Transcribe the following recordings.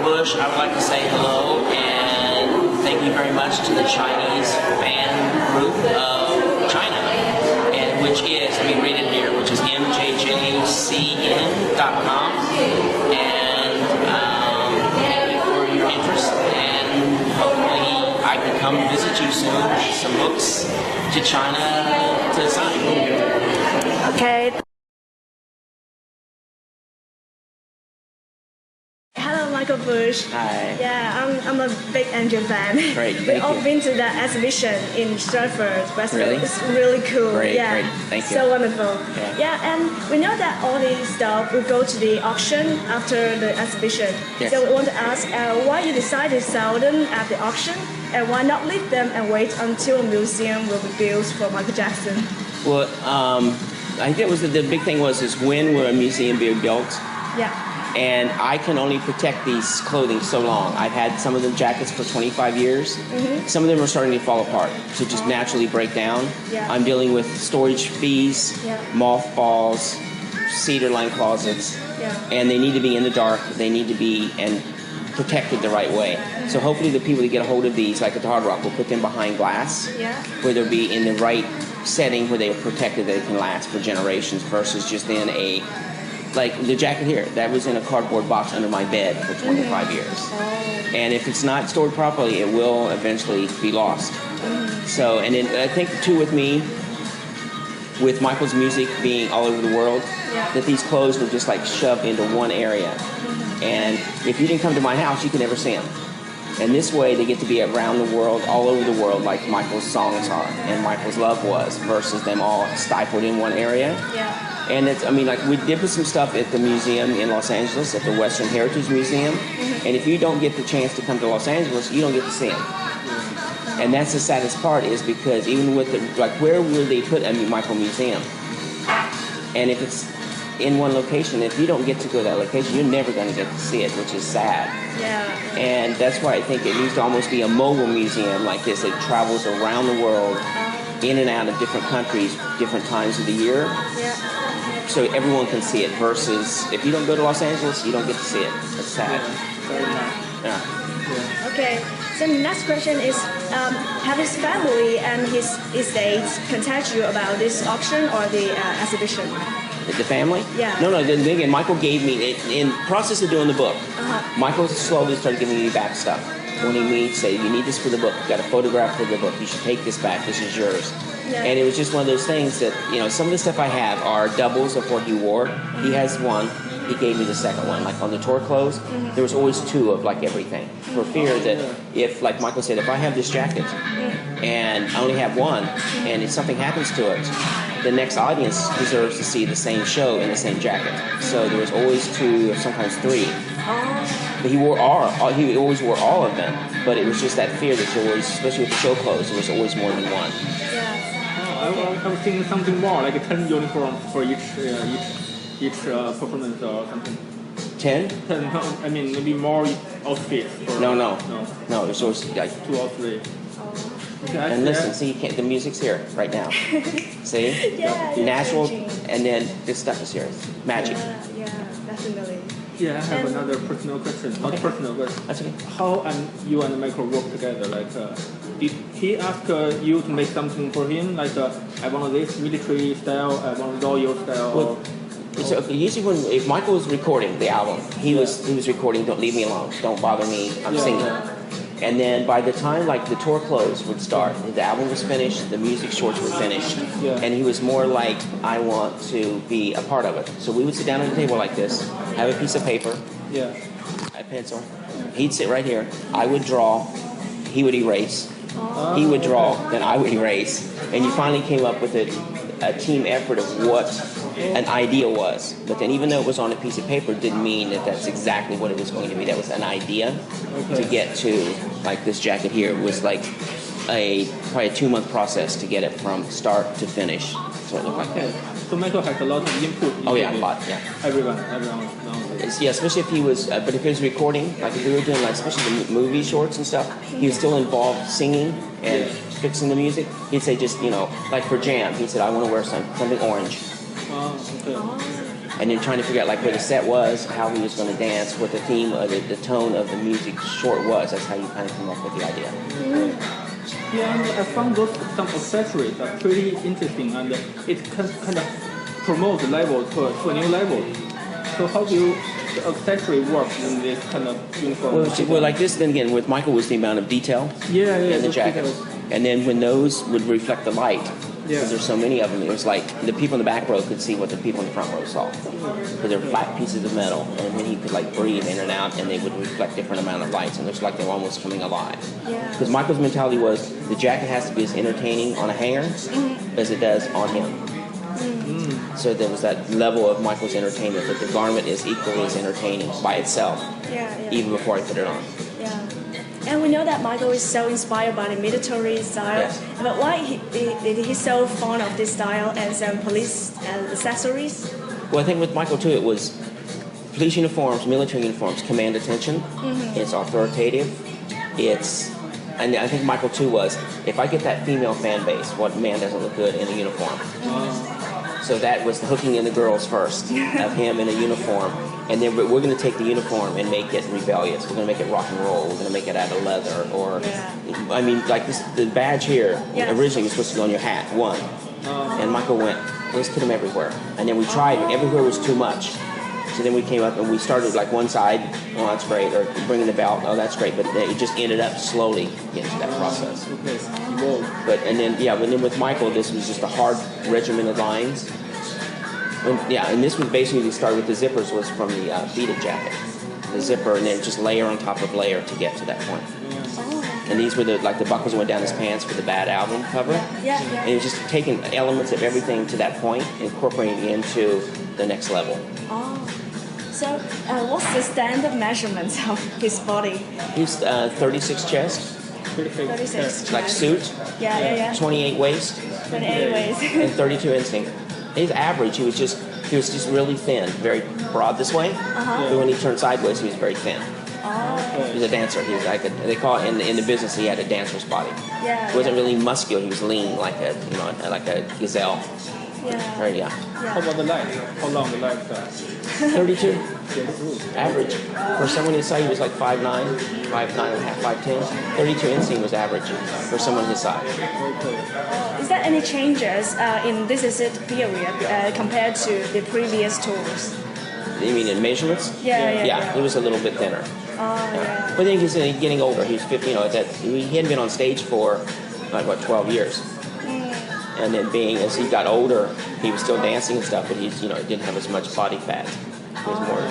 Bush, I would like to say hello and thank you very much to the Chinese fan group of China, and which is, let me read it here, which is MJJCN.com, and thank you for your interest, and hopefully I can come visit you soon with some books to China to sign. Okay. Michael Bush. Hi. Yeah, I'm a big MJ fan. Great, We've thank all you. been to that exhibition in Stratford. Really? It's really cool. Great, yeah. great. Thank you. So wonderful. Yeah. And we know that all these stuff will go to the auction after the exhibition. Yes. So we want to ask why you decided to sell them at the auction, and why not leave them and wait until a museum will be built for Michael Jackson? Well, I think it was the big thing was when will a museum be built? Yeah. And I can only protect these clothing so long. I've had some of the jackets for 25 years. Mm-hmm. Some of them are starting to fall apart, to just naturally break down. Yeah. I'm dealing with storage fees, mothballs, cedar lined closets, and they need to be in the dark. They need to be protected the right way. So hopefully the people that get a hold of these, like at the Hard Rock, will put them behind glass, where they'll be in the right setting where they are protected, that it can last for generations, versus just in a, like the jacket here, that was in a cardboard box under my bed for 25 years. And if it's not stored properly, it will eventually be lost. So, and then I think too with me, with Michael's music being all over the world, that these clothes were just like shoved into one area. And if you didn't come to my house, you could never see them. And this way, they get to be around the world, all over the world, like Michael's songs are, and Michael's love was, versus them all stifled in one area. And it's, I mean, like we did put some stuff at the museum in Los Angeles, at the Western Heritage Museum. And if you don't get the chance to come to Los Angeles, you don't get to see them. And that's the saddest part, is because even with the, like, where will they put a Michael museum? And if it's in one location, if you don't get to go to that location, you're never going to get to see it, which is sad. And that's why I think it needs to almost be a mobile museum like this that travels around the world, in and out of different countries, different times of the year, so everyone can see it, versus if you don't go to Los Angeles, you don't get to see it. It's sad. Okay, so the next question is, have his family and his estates contact you about this auction or the exhibition? The family? Yeah. No, again, Michael gave me, in process of doing the book, Michael slowly started giving me back stuff. When he say, you need this for the book, you got a photograph for the book, you should take this back, this is yours. And it was just one of those things that, you know, some of the stuff I have are doubles of what he wore. He has one, he gave me the second one. Like on the tour clothes, there was always two of like everything, for fear that if, like Michael said, if I have this jacket and I only have one, and if something happens to it, the next audience deserves to see the same show in the same jacket. So there was always two, or sometimes three. But he always wore all of them. But it was just that fear that there was, especially with the show clothes, there was always more than one. I was thinking something more, like 10 uniforms for each performance or something. 10? 10, I mean maybe more outfits. No. There's always like 2 or 3. Okay, and listen, see, the music's here right now. See? Natural, and then this stuff is here. It's magic. Yeah, definitely. Yeah, I have another personal question. Not personal, but that's okay. How you and Michael work together? Like, did he ask you to make something for him? Like, I want this military style, I want royal style. Well, usually if Michael was recording the album, he was recording "Don't Leave Me Alone," "Don't Bother Me," I'm singing. And then by the time like the tour clothes would start, the album was finished, the music shorts were finished, and he was more like, I want to be a part of it. So we would sit down at a table like this, have a piece of paper, a pencil. He'd sit right here. I would draw. He would erase. He would draw. Then I would erase. And you finally came up with a team effort of what an idea was. But then even though it was on a piece of paper, didn't mean that that's exactly what it was going to be. That was an idea to get to, like this jacket here. It was like probably a 2-month process to get it from start to finish. So it looked like that. So Michael has a lot of input. Oh yeah, a lot, Everyone. Yeah, especially if he was, but if he was recording, like if we were doing like, especially the movie shorts and stuff, he was still involved singing and fixing the music. He'd say just, like for Jam, he said, I want to wear something orange. and then trying to figure out like where the set was, how he was going to dance, what the theme, the tone of the music short was. That's how you kind of come up with the idea. Yeah, and I found some accessories are pretty interesting, and it can kind of promote the level to a new level. So how do the accessory work in this kind of uniform? Well, like this, then again, with Michael was the amount of detail in the jacket. And then when those would reflect the light, because there's so many of them, it was like the people in the back row could see what the people in the front row saw. Because they were flat pieces of metal, and then he could like breathe in and out, and they would reflect different amount of lights, and it looks like they were almost coming alive. Because Michael's mentality was the jacket has to be as entertaining on a hanger as it does on him. So there was that level of Michael's entertainment, but the garment is equally as entertaining by itself, even before I put it on. And we know that Michael is so inspired by the military style. But why is he so fond of this style and some police accessories? Well, I think with Michael too, it was police uniforms, military uniforms command attention. It's authoritative. And I think Michael too was, if I get that female fan base, what man doesn't look good in a uniform? So that was hooking in the girls first, of him in a uniform. And then we're going to take the uniform and make it rebellious. We're going to make it rock and roll. We're going to make it out of leather. Or, I mean, like this, the badge here, originally was supposed to go on your hat, one. And Michael went, let's put them everywhere. And then we tried, and everywhere was too much. So then we came up and we started like one side, oh, that's great, or bringing the belt, oh, that's great. But it just ended up slowly getting to that process. And then with Michael, this was just a hard regimented lines. And this was basically, we started with the zippers, was from the beaded jacket. The zipper, and then just layer on top of layer to get to that point. And these were the buckles went down his pants for the Bad album cover. And it was just taking elements of everything to that point, incorporating it into the next level. So what's the standard measurements of his body? He's 36 chest. 36 like suit. 28 waist. 28 waist. And 32 instinct. His average, he was just really thin, very broad this way. But when he turned sideways, he was very thin. He was a dancer. He was they call it in the business. He had a dancer's body. He wasn't really muscular. He was lean, like a gazelle. How about the leg? How long the leg? 32. Average. For someone his size, he was like 5'9", 5'9.5", 5'10". 32 instinct was average for someone his size. Is there any changes in this period compared to the previous tours? You mean in measurements? He was a little bit thinner. But then he's getting older. He's 50. He hadn't been on stage for 12 years. And then as he got older, he was still dancing and stuff, but he didn't have as much body fat. He was more.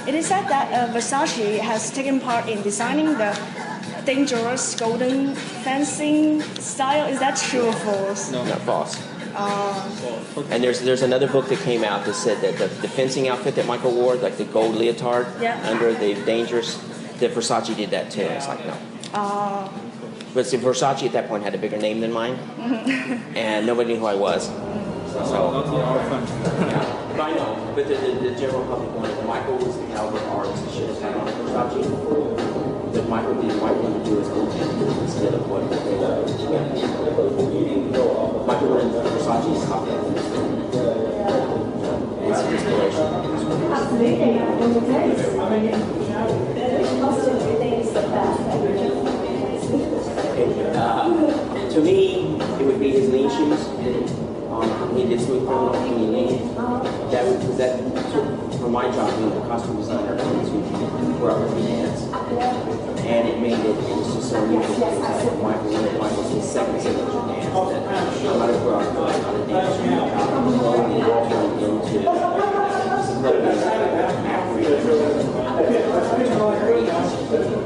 It is said that Versace has taken part in designing the dangerous golden fencing style. Is that true or false? No, not false. And there's another book that came out that said that the fencing outfit that Michael wore, like the gold leotard under the dangerous, that Versace did that too. It's like, no. But see, Versace at that point had a bigger name than mine, and nobody knew who I was. So, But I know, but the general public wanted Michael was the caliber of artist that should have had on Versace. But Michael didn't want to do his own thing instead of what they did. Michael went into Versace's top. It's an inspiration. Absolutely. Costume do you think is the best? To me, it would be his lean shoes. He did Smooth Criminal, he lean. That for my job, being a costume designer, to choreography dance. And it made it was just so unusual because Michael's his second signature dance. That no matter where I go, on a dance,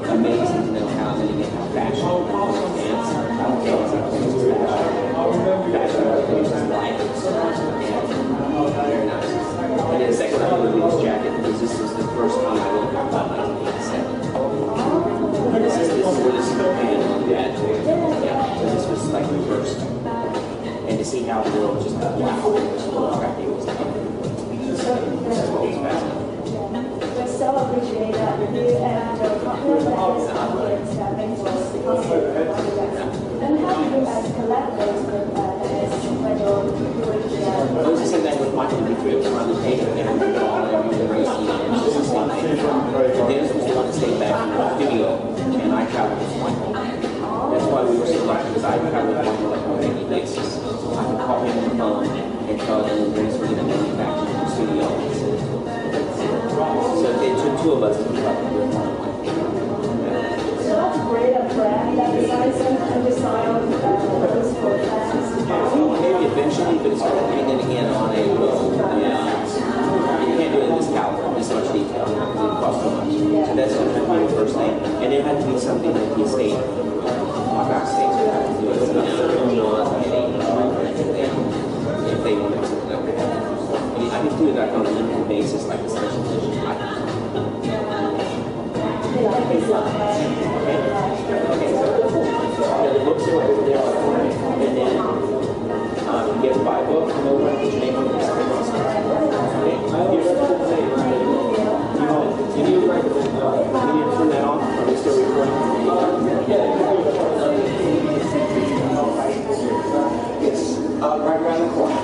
amazing to know how many get how fashion dance. Very nice. And then second, I really this jacket because this was the first time I looked at 1987. This is the band on that. So this was like the first. And to see how the world just wow, it was like We're so appreciated that you and your partner that makes us possible. And how do you guys collaborate with this when you're doing It was the same thing with Michael D. Cribs around the table, and we did all that. We were racing, and it was the same thing. Dennis was the one that stayed back in the studio, and I traveled with Michael. That's why we were so lucky, because I traveled with Michael like on a daily basis. I could call him on the phone and tell him that Dennis was going to bring me back to the studio. So it took two of us to keep up with one. So that's great, a brand that decides and decide on those for fans. Maybe eventually, but it's going to begin on a you can't do it in this caliber, this much detail. It costs too much. So that's going to be the first thing. And it had to be something that the estate, my backstage, would have to do it. So if they wanted to. I mean, I can do that on a limited basis, like a special edition. The books are over there, and then you get to buy a book, come over, put your name on the side. You need to turn that on. Are we still recording? It's right around the corner.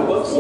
Books?